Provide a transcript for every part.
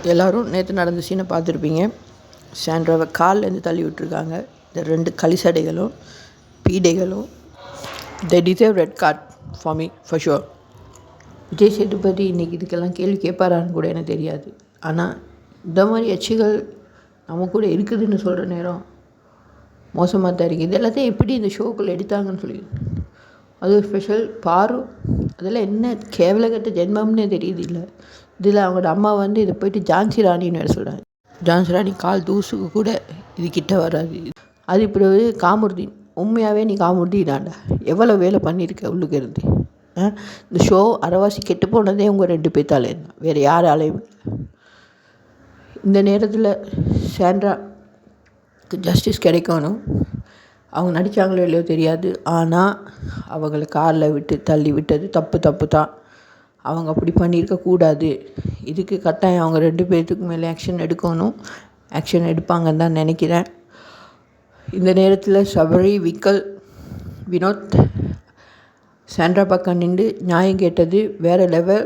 எல்லோரும் நேற்று நடந்த சீனை பார்த்துருப்பீங்க. சாண்ட்ராவை கால்லேருந்து தள்ளி விட்டுருக்காங்க. இந்த 2 களிசடைகளும் பீடைகளும் they deserve red card for me for sure. Vijay Sethupathi இன்றைக்கி இதுக்கெல்லாம் கேள்வி கேட்பாரான்னு கூட எனக்கு தெரியாது. ஆனால் இந்த மாதிரி எச்சிகள் நம்ம கூட இருக்குதுன்னு சொல்கிற நேரம் மோசமாக தான் இருக்குது. இது எல்லாத்தையும் எப்படி இந்த ஷோக்குள்ளே எடுத்தாங்கன்னு சொல்லி அது ஒரு ஸ்பெஷல் பாரு. அதெல்லாம் என்ன கேவலகட்ட ஜென்மம்னே தெரியுது. இல்லை இதில் அவங்களோட அம்மா இதை போயிட்டு ஜான்சி ராணின்னு வேறு சொல்கிறாங்க. ஜான்சி ராணி கால் தூசுக்கு கூட இது கிட்ட வராது. அது இப்படி காமுருதீன், உண்மையாகவே நீ காமுருதீனாண்டா, எவ்வளோ வேலை பண்ணியிருக்க உள்ளுக்கு இருந்து. இந்த ஷோ அரைவாசி கெட்டு போனதே உங்கள் 2 பேத்தாலே தான், வேறு யாராலையும். இந்த நேரத்தில் சாண்ட்ராக்கு ஜஸ்டிஸ் கிடைக்கணும். அவங்க நடித்தாங்களோ இல்லையோ தெரியாது. ஆனால் அவங்கள காரில் விட்டு தள்ளி விட்டது தப்பு தான். அவங்க அப்படி பண்ணியிருக்கக்கூடாது. இதுக்கு கட்டாயம் அவங்க 2 பேர்த்துக்கு மேலே ஆக்ஷன் எடுக்கணும். ஆக்ஷன் எடுப்பாங்கன்னு தான் நினைக்கிறேன். இந்த நேரத்தில் சபரி, விக்கல், வினோத் சாண்ட்ரா பக்கம் நின்று நியாயம் கேட்டது வேறு லெவல்.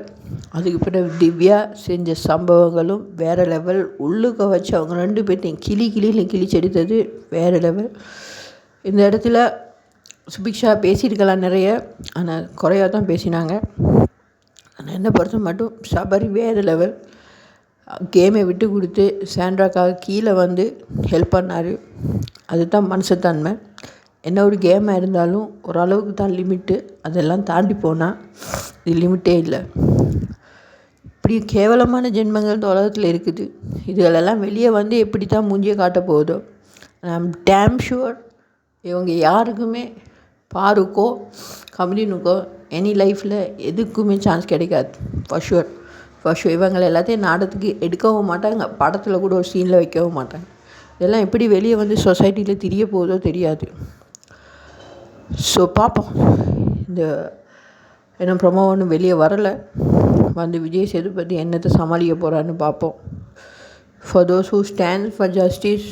அதுக்கு பிறகு திவ்யா செஞ்ச சம்பவங்களும் வேறு லெவல். உள்ளுக்க வச்சு அவங்க 2 பேர்த்தையும் கிளின்னு கிழிச்செடுத்தது வேறு லெவல். இந்த இடத்துல சுபிக்ஷா பேசியிருக்கலாம் நிறைய, ஆனால் குறையாக தான் பேசினாங்க. ஆனால் என்னை பொறுத்த மட்டும் சபரி வேறு லெவல். கேமை விட்டு கொடுத்து சாண்ட்ராக்காக கீழே ஹெல்ப் பண்ணார். அதுதான் மனுஷத்தன்மை. என்ன ஒரு கேமாக இருந்தாலும் ஓரளவுக்கு தான் லிமிட்டு. அதெல்லாம் தாண்டி போனால் இது லிமிட்டே இல்லை. இப்படி கேவலமான ஜென்மங்கள் இந்த உலகத்தில் இருக்குது. இதுகளெல்லாம் வெளியே எப்படி தான் மூஞ்சியை காட்ட போகுதோ. ஐம் டேம் ஷுவர் இவங்க யாருக்குமே, பாருக்கோ கமலினுக்கோ எனி லைஃப்பில் எதுக்குமே சான்ஸ் கிடைக்காது. For sure. இவங்களை எல்லாத்தையும் நாடகத்துக்கு எடுக்கவும் மாட்டாங்க, படத்தில் கூட ஒரு சீனில் வைக்கவும் மாட்டாங்க. இதெல்லாம் எப்படி வெளியே சொசைட்டியில் திரிய போகுதோ தெரியாது. ஸோ பார்ப்போம். இந்த என்ன ப்ரொமோ ஒன்றும் வெளியே வரலை. விஜய் சேதுபதி என்னத்தை சமாளிக்க போகிறான்னு பார்ப்போம். For those who stand for justice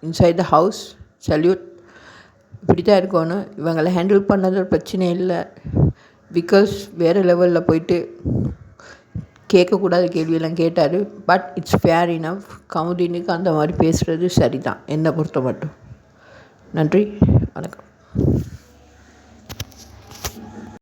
inside the house, salute. இப்படி தான் இருக்கணும். இவங்களை ஹேண்டில் பண்ணது ஒரு பிரச்சனை இல்லை. பிகாஸ் வேறு லெவலில் போயிட்டு கேட்கக்கூடாத கேள்வியெல்லாம் கேட்டார். But it's fair enough. கமுதினுக்கு அந்த மாதிரி பேசுகிறது சரிதான் என்னை பொறுத்த மட்டும். நன்றி, வணக்கம்.